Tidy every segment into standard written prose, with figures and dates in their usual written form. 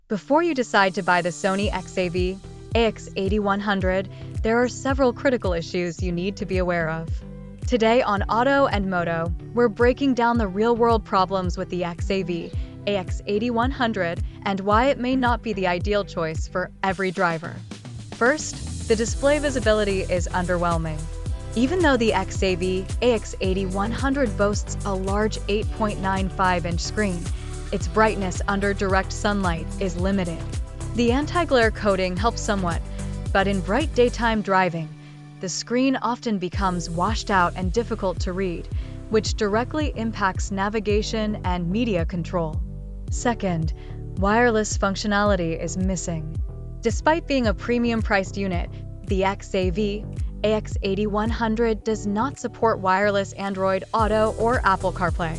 Before you decide to buy the Sony XAV AX8100, there are several critical issues you need to be aware of. Today on Auto and Moto, we're breaking down the real-world problems with the XAV AX8100 and why it may not be the ideal choice for every driver. First, the display visibility is underwhelming. Even though the XAV AX8100 boasts a large 8.95-inch screen, its brightness under direct sunlight is limited. The anti-glare coating helps somewhat, but in bright daytime driving, the screen often becomes washed out and difficult to read, which directly impacts navigation and media control. Second, wireless functionality is missing. Despite being a premium-priced unit, the XAV AX8100 does not support wireless Android Auto or Apple CarPlay.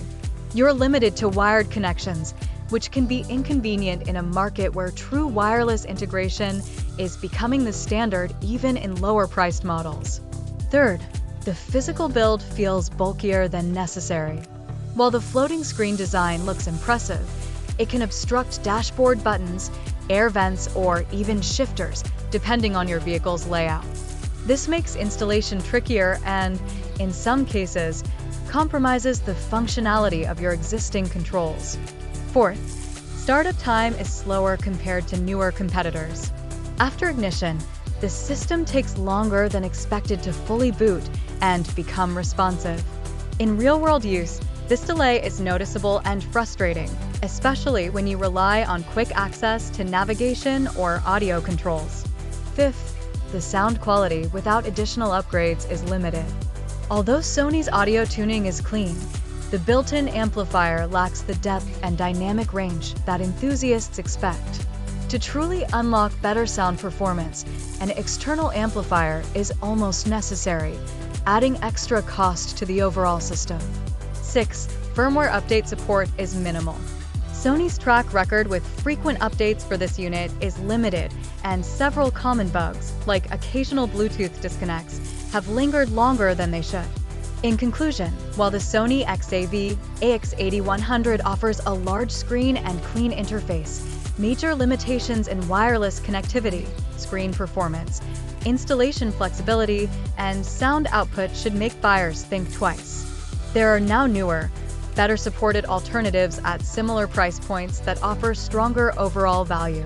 You're limited to wired connections, which can be inconvenient in a market where true wireless integration is becoming the standard even in lower-priced models. Third, the physical build feels bulkier than necessary. While the floating screen design looks impressive, it can obstruct dashboard buttons, air vents, or even shifters, depending on your vehicle's layout. This makes installation trickier and, in some cases, compromises the functionality of your existing controls. Fourth, startup time is slower compared to newer competitors. After ignition, the system takes longer than expected to fully boot and become responsive. In real-world use, this delay is noticeable and frustrating, especially when you rely on quick access to navigation or audio controls. Fifth, the sound quality without additional upgrades is limited. Although Sony's audio tuning is clean, the built-in amplifier lacks the depth and dynamic range that enthusiasts expect. To truly unlock better sound performance, an external amplifier is almost necessary, adding extra cost to the overall system. 6. Firmware update support is minimal. Sony's track record with frequent updates for this unit is limited, and several common bugs, like occasional Bluetooth disconnects, have lingered longer than they should. In conclusion, while the Sony XAV AX8100 offers a large screen and clean interface, major limitations in wireless connectivity, screen performance, installation flexibility, and sound output should make buyers think twice. There are now newer, better supported alternatives at similar price points that offer stronger overall value.